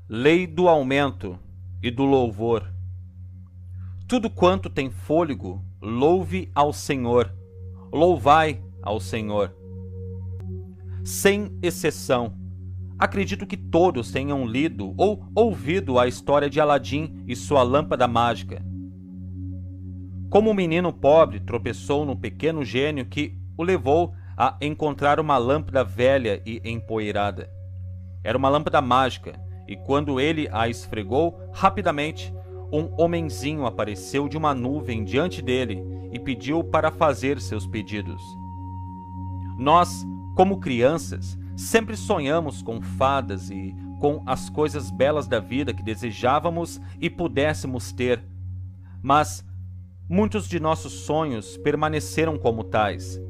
Lei do aumento e do louvor. Tudo quanto tem fôlego, louve ao Senhor. Louvai ao Senhor. Sem exceção, acredito que todos tenham lido ou ouvido a história de Aladim e sua lâmpada mágica. Como um menino pobre tropeçou no pequeno gênio que o levou a encontrar uma lâmpada velha e empoeirada. Era uma lâmpada mágica, e quando ele a esfregou, rapidamente, um homenzinho apareceu de uma nuvem diante dele e pediu para fazer seus pedidos. Nós, como crianças, sempre sonhamos com fadas e com as coisas belas da vida que desejávamos e pudéssemos ter. Mas muitos de nossos sonhos permaneceram como tais,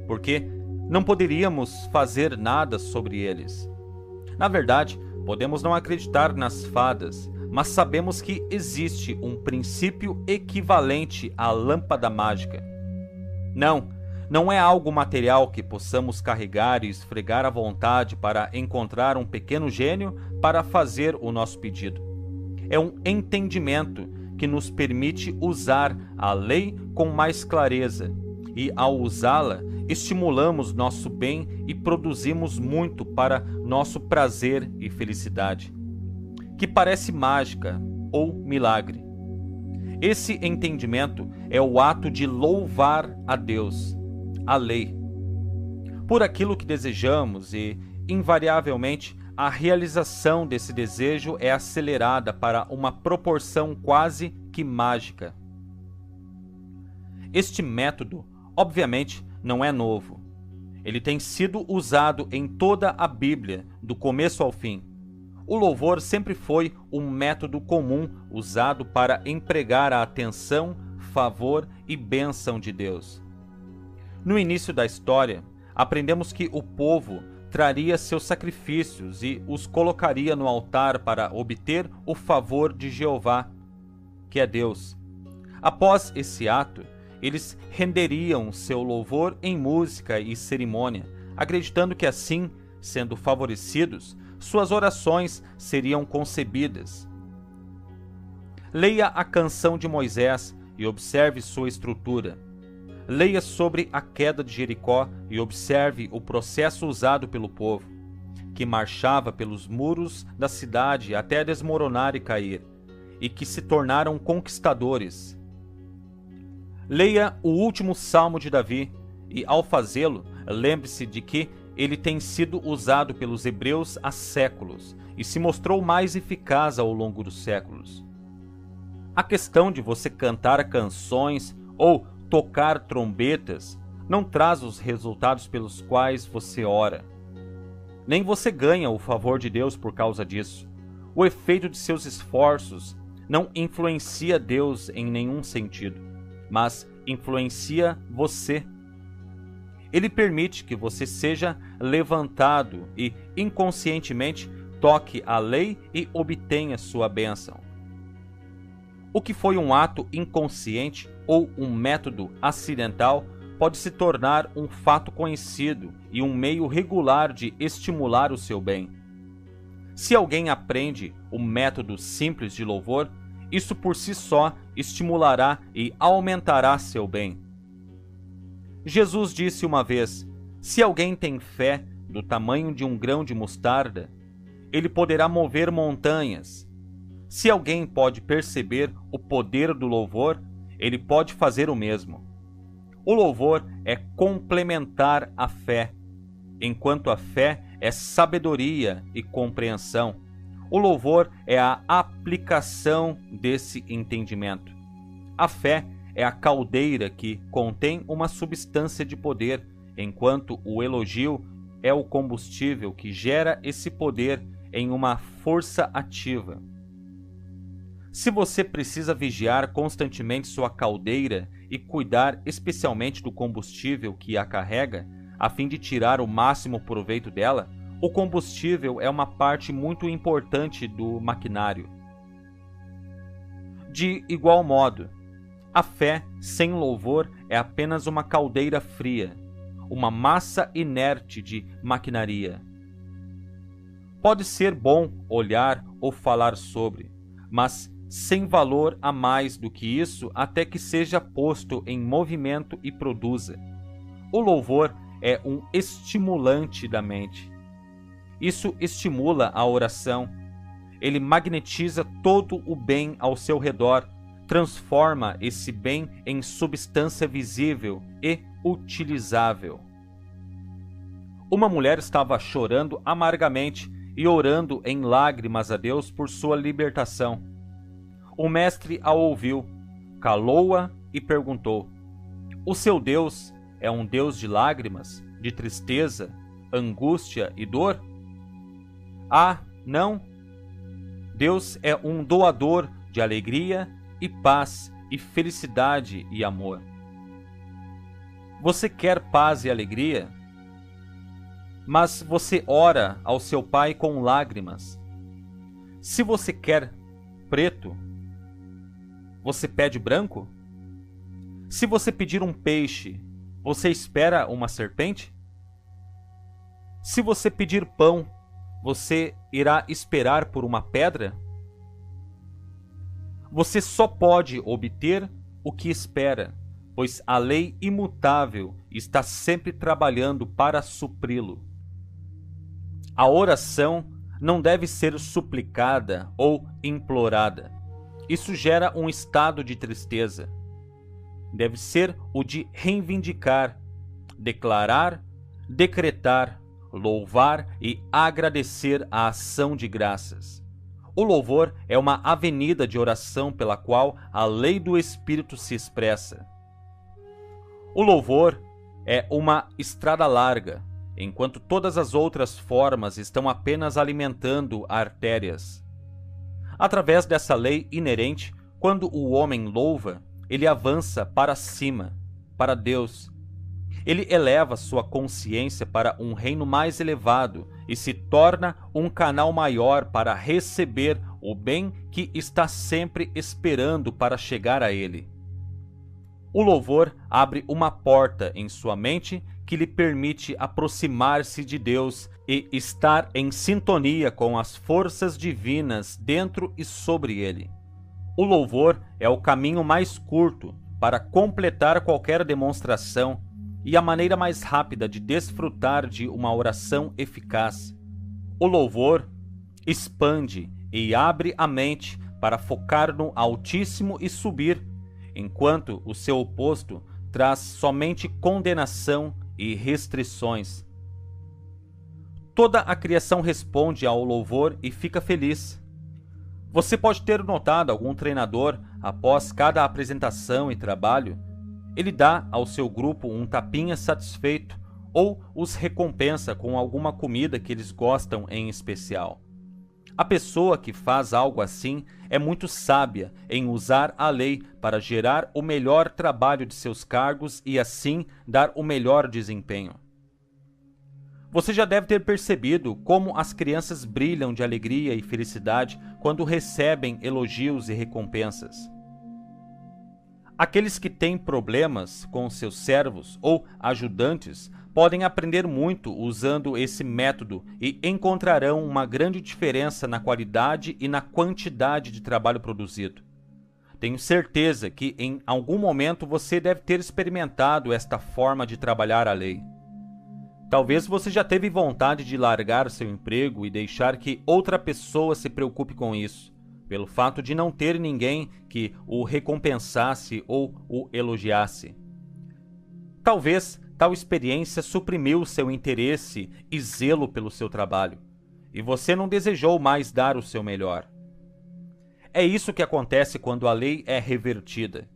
porque não poderíamos fazer nada sobre eles. Na verdade, podemos não acreditar nas fadas, mas sabemos que existe um princípio equivalente à lâmpada mágica. Não é algo material que possamos carregar e esfregar à vontade para encontrar um pequeno gênio para fazer o nosso pedido. É um entendimento que nos permite usar a lei com mais clareza, e ao usá-la, estimulamos nosso bem e produzimos muito para nosso prazer e felicidade, que parece mágica ou milagre. Esse entendimento é o ato de louvar a Deus, a lei, por aquilo que desejamos, e, invariavelmente, a realização desse desejo é acelerada para uma proporção quase que mágica. Este método, obviamente, não é novo. Ele tem sido usado em toda a Bíblia, do começo ao fim. O louvor sempre foi um método comum usado para empregar a atenção, favor e bênção de Deus. No início da história, aprendemos que o povo traria seus sacrifícios e os colocaria no altar para obter o favor de Jeová, que é Deus. Após esse ato, eles renderiam seu louvor em música e cerimônia, acreditando que assim, sendo favorecidos, suas orações seriam concebidas. Leia a canção de Moisés e observe sua estrutura. Leia sobre a queda de Jericó e observe o processo usado pelo povo, que marchava pelos muros da cidade até desmoronar e cair, e que se tornaram conquistadores. Leia o último salmo de Davi e, ao fazê-lo, lembre-se de que ele tem sido usado pelos hebreus há séculos e se mostrou mais eficaz ao longo dos séculos. A questão de você cantar canções ou tocar trombetas não traz os resultados pelos quais você ora. Nem você ganha o favor de Deus por causa disso. O efeito de seus esforços não influencia Deus em nenhum sentido, mas influencia você. Ele permite que você seja levantado e, inconscientemente, toque a lei e obtenha sua bênção. O que foi um ato inconsciente ou um método acidental pode se tornar um fato conhecido e um meio regular de estimular o seu bem. Se alguém aprende o método simples de louvor, isso por si só estimulará e aumentará seu bem. Jesus disse uma vez: se alguém tem fé do tamanho de um grão de mostarda, ele poderá mover montanhas. Se alguém pode perceber o poder do louvor, ele pode fazer o mesmo. O louvor é complementar à fé, enquanto a fé é sabedoria e compreensão. O louvor é a aplicação desse entendimento. A fé é a caldeira que contém uma substância de poder, enquanto o elogio é o combustível que gera esse poder em uma força ativa. Se você precisa vigiar constantemente sua caldeira e cuidar especialmente do combustível que a carrega, a fim de tirar o máximo proveito dela, o combustível é uma parte muito importante do maquinário. De igual modo, a fé sem louvor é apenas uma caldeira fria, uma massa inerte de maquinaria. Pode ser bom olhar ou falar sobre, mas sem valor a mais do que isso até que seja posto em movimento e produza. O louvor é um estimulante da mente. Isso estimula a oração. Ele magnetiza todo o bem ao seu redor, transforma esse bem em substância visível e utilizável. Uma mulher estava chorando amargamente e orando em lágrimas a Deus por sua libertação. O mestre a ouviu, calou-a e perguntou: O seu Deus é um Deus de lágrimas, de tristeza, angústia e dor? Ah, não! Deus é um doador de alegria e paz e felicidade e amor. Você quer paz e alegria? Mas você ora ao seu pai com lágrimas. Se você quer preto, você pede branco? Se você pedir um peixe, você espera uma serpente? Se você pedir pão, você irá esperar por uma pedra? Você só pode obter o que espera, pois a lei imutável está sempre trabalhando para supri-lo. A oração não deve ser suplicada ou implorada. Isso gera um estado de tristeza. Deve ser o de reivindicar, declarar, decretar, louvar e agradecer a ação de graças. O louvor é uma avenida de oração pela qual a lei do Espírito se expressa. O louvor é uma estrada larga, enquanto todas as outras formas estão apenas alimentando artérias. Através dessa lei inerente, quando o homem louva, ele avança para cima, para Deus. Ele eleva sua consciência para um reino mais elevado e se torna um canal maior para receber o bem que está sempre esperando para chegar a ele. O louvor abre uma porta em sua mente que lhe permite aproximar-se de Deus e estar em sintonia com as forças divinas dentro e sobre ele. O louvor é o caminho mais curto para completar qualquer demonstração e a maneira mais rápida de desfrutar de uma oração eficaz. O louvor expande e abre a mente para focar no Altíssimo e subir, enquanto o seu oposto traz somente condenação e restrições. Toda a criação responde ao louvor e fica feliz. Você pode ter notado algum treinador, após cada apresentação e trabalho, ele dá ao seu grupo um tapinha satisfeito ou os recompensa com alguma comida que eles gostam em especial. A pessoa que faz algo assim é muito sábia em usar a lei para gerar o melhor trabalho de seus cargos e assim dar o melhor desempenho. Você já deve ter percebido como as crianças brilham de alegria e felicidade quando recebem elogios e recompensas. Aqueles que têm problemas com seus servos ou ajudantes podem aprender muito usando esse método e encontrarão uma grande diferença na qualidade e na quantidade de trabalho produzido. Tenho certeza que em algum momento você deve ter experimentado esta forma de trabalhar a lei. Talvez você já teve vontade de largar seu emprego e deixar que outra pessoa se preocupe com isso, pelo fato de não ter ninguém que o recompensasse ou o elogiasse. Talvez tal experiência suprimiu seu interesse e zelo pelo seu trabalho, e você não desejou mais dar o seu melhor. É isso que acontece quando a lei é revertida.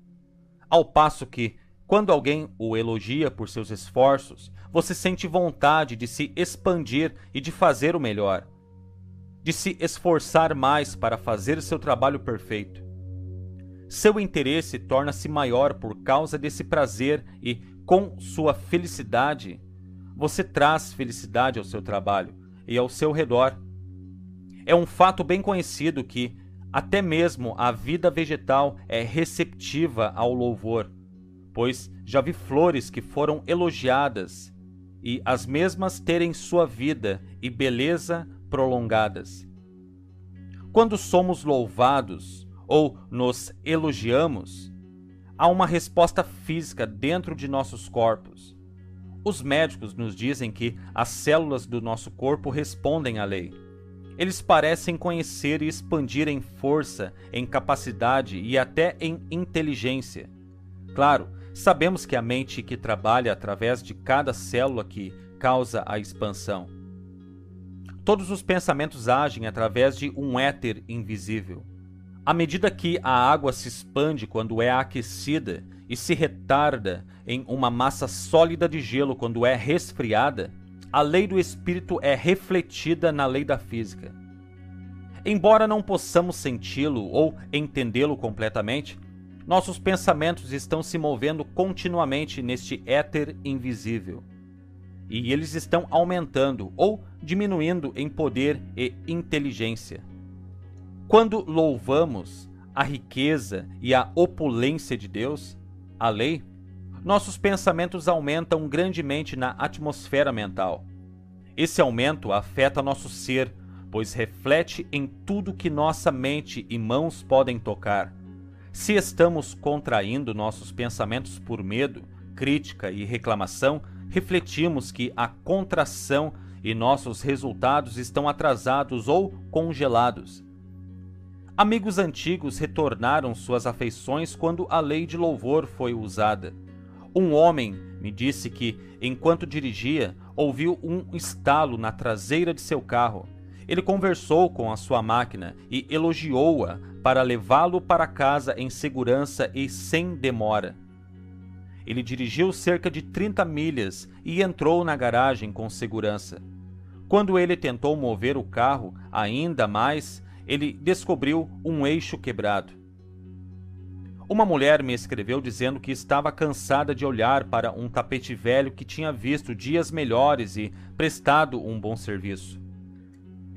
Ao passo que, quando alguém o elogia por seus esforços, você sente vontade de se expandir e de fazer o melhor, de se esforçar mais para fazer seu trabalho perfeito. Seu interesse torna-se maior por causa desse prazer e, com sua felicidade, você traz felicidade ao seu trabalho e ao seu redor. É um fato bem conhecido que até mesmo a vida vegetal é receptiva ao louvor, pois já vi flores que foram elogiadas e as mesmas terem sua vida e beleza prolongadas. Quando somos louvados ou nos elogiamos, há uma resposta física dentro de nossos corpos. Os médicos nos dizem que as células do nosso corpo respondem à lei. Eles parecem conhecer e expandir em força, em capacidade e até em inteligência. Claro, sabemos que a mente que trabalha através de cada célula que causa a expansão. Todos os pensamentos agem através de um éter invisível. À medida que a água se expande quando é aquecida e se retarda em uma massa sólida de gelo quando é resfriada, a lei do espírito é refletida na lei da física. Embora não possamos senti-lo ou entendê-lo completamente, nossos pensamentos estão se movendo continuamente neste éter invisível. E eles estão aumentando ou diminuindo em poder e inteligência. Quando louvamos a riqueza e a opulência de Deus, a lei, nossos pensamentos aumentam grandemente na atmosfera mental. Esse aumento afeta nosso ser, pois reflete em tudo que nossa mente e mãos podem tocar. Se estamos contraindo nossos pensamentos por medo, crítica e reclamação, refletimos que a contração e nossos resultados estão atrasados ou congelados. Amigos antigos retornaram suas afeições quando a lei de louvor foi usada. Um homem me disse que, enquanto dirigia, ouviu um estalo na traseira de seu carro. Ele conversou com a sua máquina e elogiou-a para levá-lo para casa em segurança e sem demora. Ele dirigiu cerca de 30 milhas e entrou na garagem com segurança. Quando ele tentou mover o carro ainda mais, ele descobriu um eixo quebrado. Uma mulher me escreveu dizendo que estava cansada de olhar para um tapete velho que tinha visto dias melhores e prestado um bom serviço.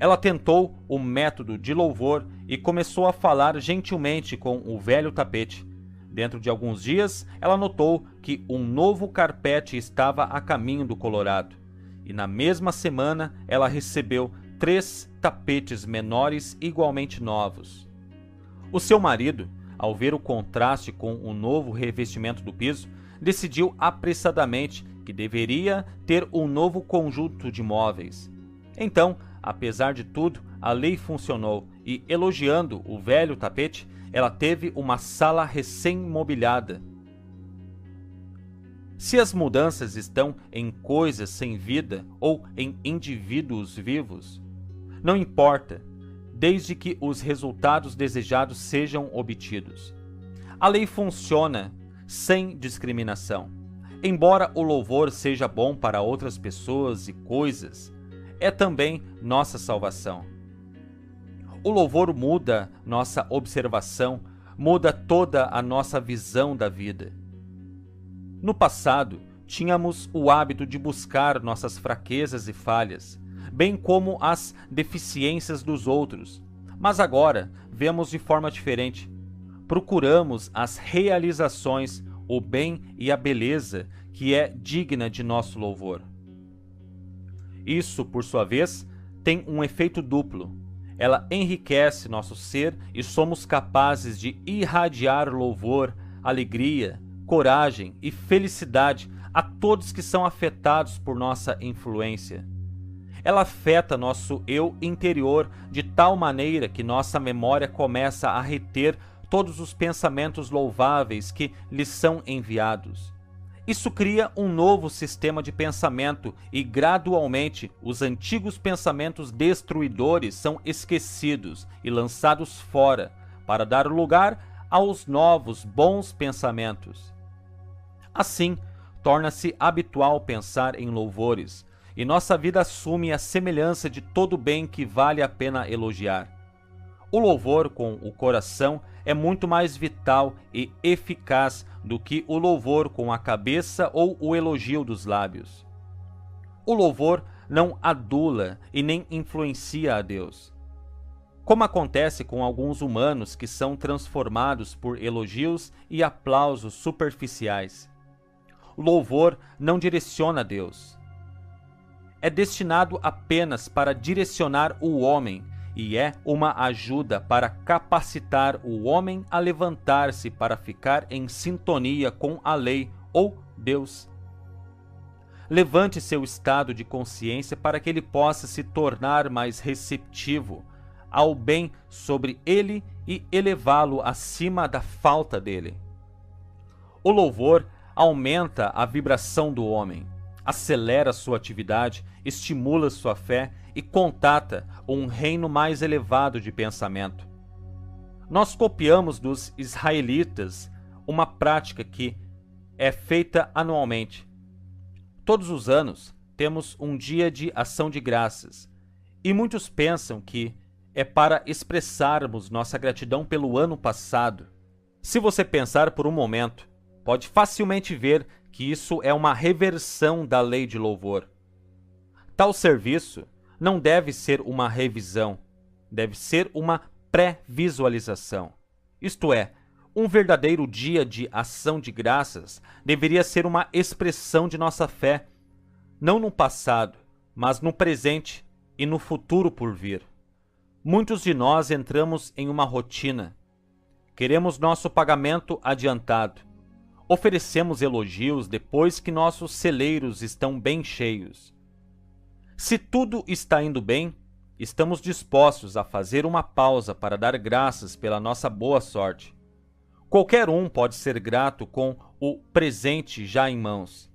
Ela tentou o método de louvor e começou a falar gentilmente com o velho tapete. Dentro de alguns dias, ela notou que um novo carpete estava a caminho do Colorado. E na mesma semana, ela recebeu 3 tapetes menores igualmente novos. O seu marido, ao ver o contraste com o novo revestimento do piso, decidiu apressadamente que deveria ter um novo conjunto de móveis. Então, apesar de tudo, a lei funcionou e, elogiando o velho tapete, ela teve uma sala recém-mobiliada. Se as mudanças estão em coisas sem vida ou em indivíduos vivos, não importa, desde que os resultados desejados sejam obtidos. A lei funciona sem discriminação. Embora o louvor seja bom para outras pessoas e coisas, é também nossa salvação. O louvor muda nossa observação, muda toda a nossa visão da vida. No passado, tínhamos o hábito de buscar nossas fraquezas e falhas, bem como as deficiências dos outros. Mas agora vemos de forma diferente. Procuramos as realizações, o bem e a beleza que é digna de nosso louvor. Isso, por sua vez, tem um efeito duplo. Ela enriquece nosso ser e somos capazes de irradiar louvor, alegria, coragem e felicidade a todos que são afetados por nossa influência. Ela afeta nosso eu interior de tal maneira que nossa memória começa a reter todos os pensamentos louváveis que lhes são enviados. Isso cria um novo sistema de pensamento e, gradualmente, os antigos pensamentos destruidores são esquecidos e lançados fora para dar lugar aos novos bons pensamentos. Assim, torna-se habitual pensar em louvores, e nossa vida assume a semelhança de todo bem que vale a pena elogiar. O louvor com o coração é muito mais vital e eficaz do que o louvor com a cabeça ou o elogio dos lábios. O louvor não adula e nem influencia a Deus. Como acontece com alguns humanos que são transformados por elogios e aplausos superficiais. O louvor não direciona a Deus. é destinado apenas para direcionar o homem e é uma ajuda para capacitar o homem a levantar-se para ficar em sintonia com a lei ou Deus. Levante seu estado de consciência para que ele possa se tornar mais receptivo ao bem sobre ele e elevá-lo acima da falta dele. O louvor aumenta a vibração do homem, acelera sua atividade, estimula sua fé e contata um reino mais elevado de pensamento. Nós copiamos dos israelitas uma prática que é feita anualmente. Todos os anos temos um dia de ação de graças, e muitos pensam que é para expressarmos nossa gratidão pelo ano passado. Se você pensar por um momento, pode facilmente ver que isso é uma reversão da lei de louvor. Tal serviço não deve ser uma revisão, deve ser uma pré-visualização. Isto é, um verdadeiro dia de ação de graças deveria ser uma expressão de nossa fé, não no passado, mas no presente e no futuro por vir. Muitos de nós entramos em uma rotina. Queremos nosso pagamento adiantado. Oferecemos elogios depois que nossos celeiros estão bem cheios. Se tudo está indo bem, estamos dispostos a fazer uma pausa para dar graças pela nossa boa sorte. Qualquer um pode ser grato com o presente já em mãos.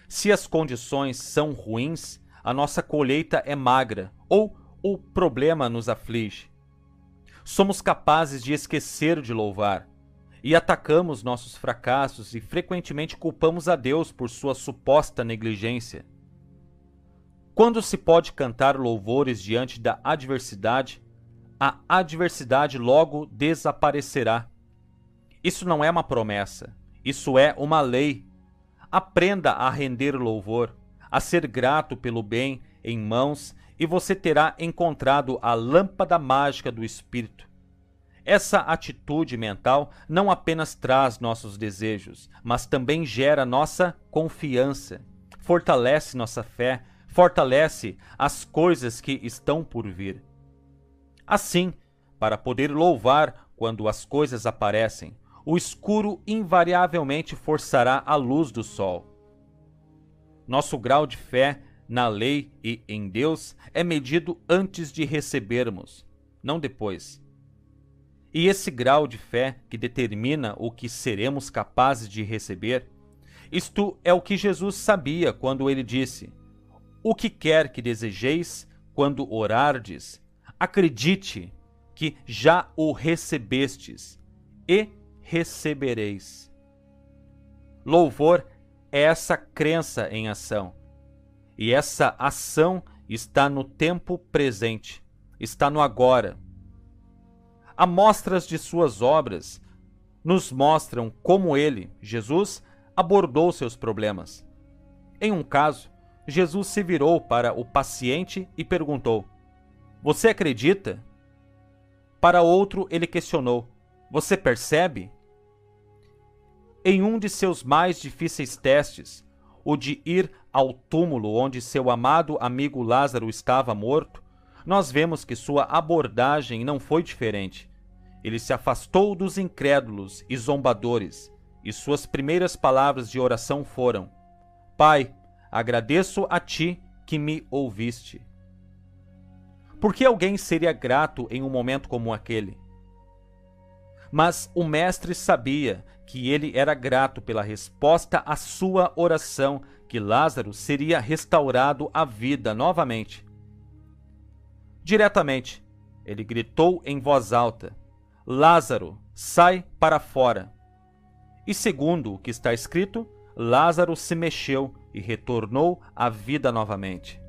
Se as condições são ruins, a nossa colheita é magra ou o problema nos aflige. Somos capazes de esquecer de louvar e atacamos nossos fracassos e frequentemente culpamos a Deus por sua suposta negligência. Quando se pode cantar louvores diante da adversidade, a adversidade logo desaparecerá. Isso não é uma promessa, isso é uma lei. Aprenda a render louvor, a ser grato pelo bem em mãos e você terá encontrado a lâmpada mágica do Espírito. Essa atitude mental não apenas traz nossos desejos, mas também gera nossa confiança, fortalece nossa fé, fortalece as coisas que estão por vir. Assim, para poder louvar quando as coisas aparecem, o escuro invariavelmente forçará a luz do sol. Nosso grau de fé na lei e em Deus é medido antes de recebermos, não depois. E esse grau de fé que determina o que seremos capazes de receber, isto é o que Jesus sabia quando ele disse: "O que quer que desejeis quando orardes, acredite que já o recebestes e recebereis." Louvor é essa crença em ação. E essa ação está no tempo presente, está no agora. Amostras de suas obras nos mostram como ele, Jesus, abordou seus problemas. Em um caso, Jesus se virou para o paciente e perguntou: "Você acredita?" Para outro, ele questionou: "Você percebe?" Em um de seus mais difíceis testes, o de ir ao túmulo onde seu amado amigo Lázaro estava morto, nós vemos que sua abordagem não foi diferente. Ele se afastou dos incrédulos e zombadores, e suas primeiras palavras de oração foram: "Pai, agradeço a ti que me ouviste." Por que alguém seria grato em um momento como aquele? Mas o mestre sabia que ele era grato pela resposta à sua oração, que Lázaro seria restaurado à vida novamente. Diretamente, ele gritou em voz alta: "Lázaro, sai para fora." E segundo o que está escrito, Lázaro se mexeu e retornou à vida novamente.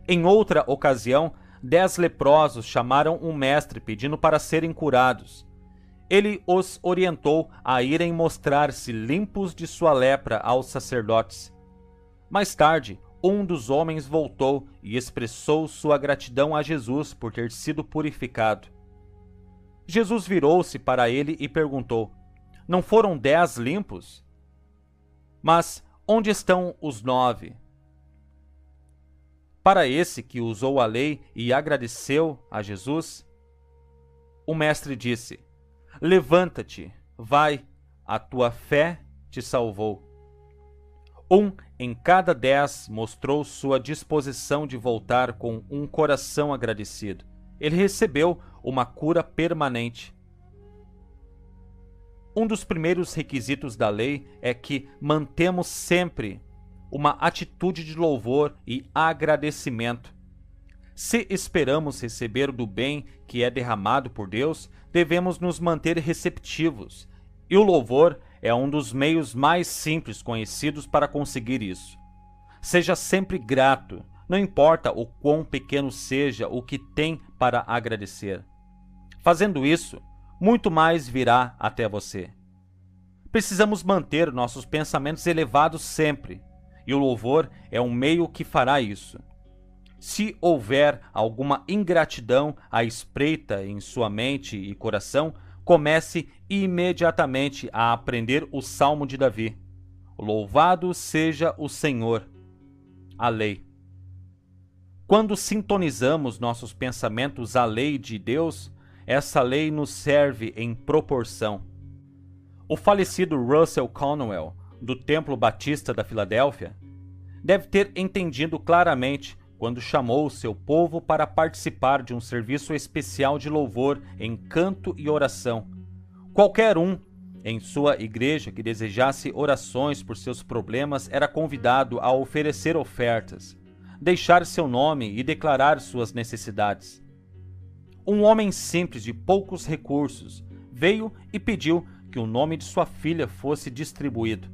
Em outra ocasião, 10 leprosos chamaram um mestre pedindo para serem curados. Ele os orientou a irem mostrar-se limpos de sua lepra aos sacerdotes. Mais tarde, um dos homens voltou e expressou sua gratidão a Jesus por ter sido purificado. Jesus virou-se para ele e perguntou: "Não foram 10 limpos? Mas onde estão os 9? Para esse que usou a lei e agradeceu a Jesus, o mestre disse: levanta-te, vai, a tua fé te salvou. 1 em cada 10 mostrou sua disposição de voltar com um coração agradecido. Ele recebeu uma cura permanente. Um dos primeiros requisitos da lei é que mantemos sempre uma atitude de louvor e agradecimento. Se esperamos receber do bem que é derramado por Deus, devemos nos manter receptivos, e o louvor é um dos meios mais simples conhecidos para conseguir isso. Seja sempre grato, não importa o quão pequeno seja o que tem para agradecer. Fazendo isso, muito mais virá até você. Precisamos manter nossos pensamentos elevados sempre, e o louvor é um meio que fará isso. Se houver alguma ingratidão à espreita em sua mente e coração, comece imediatamente a aprender o Salmo de Davi. Louvado seja o Senhor. A lei. Quando sintonizamos nossos pensamentos à lei de Deus, essa lei nos serve em proporção. O falecido Russell Conwell, do Templo Batista da Filadélfia, deve ter entendido claramente quando chamou seu povo para participar de um serviço especial de louvor em canto e oração. Qualquer um em sua igreja que desejasse orações por seus problemas era convidado a oferecer ofertas, deixar seu nome e declarar suas necessidades. Um homem simples de poucos recursos veio e pediu que o nome de sua filha fosse distribuído.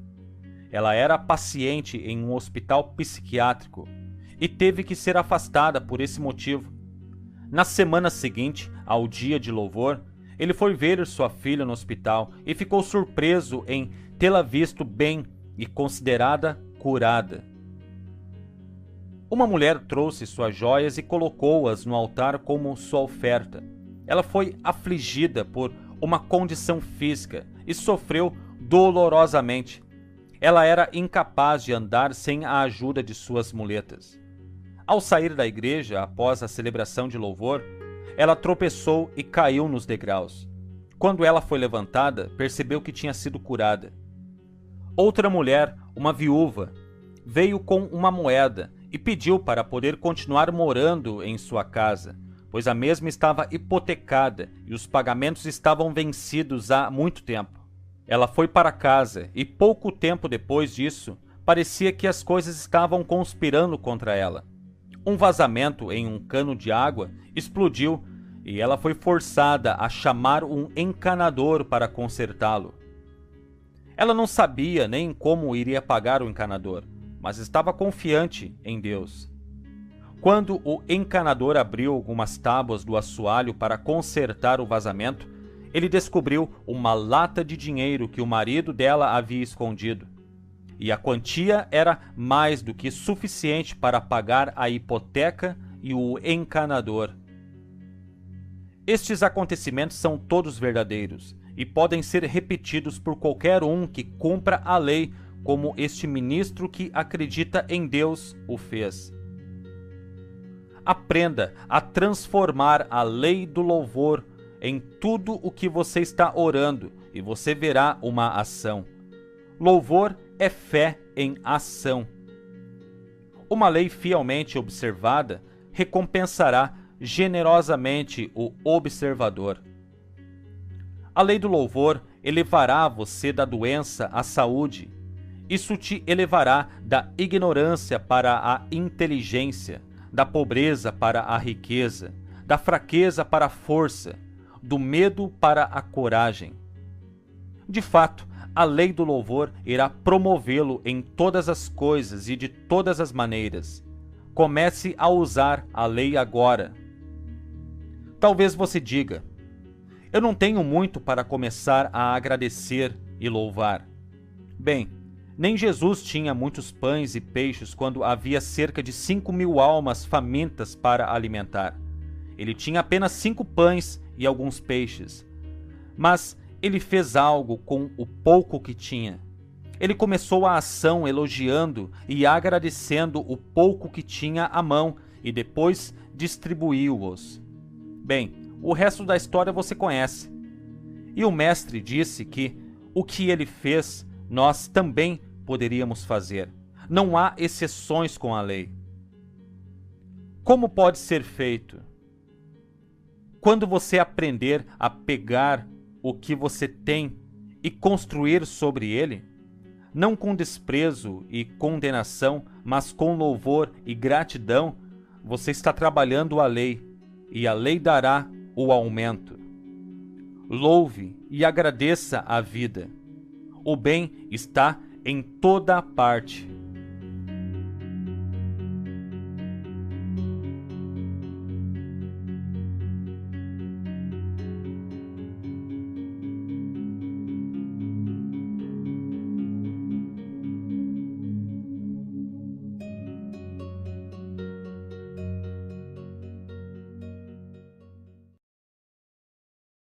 Ela era paciente em um hospital psiquiátrico e teve que ser afastada por esse motivo. Na semana seguinte, ao dia de louvor, ele foi ver sua filha no hospital e ficou surpreso em tê-la visto bem e considerada curada. Uma mulher trouxe suas joias e colocou-as no altar como sua oferta. Ela foi afligida por uma condição física e sofreu dolorosamente. Ela era incapaz de andar sem a ajuda de suas muletas. Ao sair da igreja após a celebração de louvor, ela tropeçou e caiu nos degraus. Quando ela foi levantada, percebeu que tinha sido curada. Outra mulher, uma viúva, veio com uma moeda e pediu para poder continuar morando em sua casa, pois a mesma estava hipotecada e os pagamentos estavam vencidos há muito tempo. Ela foi para casa e pouco tempo depois disso, parecia que as coisas estavam conspirando contra ela. Um vazamento em um cano de água explodiu e ela foi forçada a chamar um encanador para consertá-lo. Ela não sabia nem como iria pagar o encanador, mas estava confiante em Deus. Quando o encanador abriu algumas tábuas do assoalho para consertar o vazamento, ele descobriu uma lata de dinheiro que o marido dela havia escondido. E a quantia era mais do que suficiente para pagar a hipoteca e o encanador. Estes acontecimentos são todos verdadeiros e podem ser repetidos por qualquer um que cumpra a lei, como este ministro que acredita em Deus o fez. Aprenda a transformar a lei do louvor em tudo o que você está orando e você verá uma ação. Louvor é fé em ação. Uma lei fielmente observada recompensará generosamente o observador. A lei do louvor elevará você da doença à saúde. Isso te elevará da ignorância para a inteligência, da pobreza para a riqueza, da fraqueza para a força, do medo para a coragem. De fato, a lei do louvor irá promovê-lo em todas as coisas e de todas as maneiras. Comece a usar a lei agora. Talvez você diga: eu não tenho muito para começar a agradecer e louvar. Bem, nem Jesus tinha muitos pães e peixes quando havia cerca de 5.000 almas famintas para alimentar. Ele tinha apenas 5 pães e alguns peixes. Mas ele fez algo com o pouco que tinha. Ele começou a ação elogiando e agradecendo o pouco que tinha à mão e depois distribuiu-os. Bem, o resto da história você conhece. E o mestre disse que o que ele fez, nós também poderíamos fazer. Não há exceções com a lei. Como pode ser feito? Quando você aprender a pegar o que você tem e construir sobre ele, não com desprezo e condenação, mas com louvor e gratidão, você está trabalhando a lei, e a lei dará o aumento. Louve e agradeça a vida. O bem está em toda parte.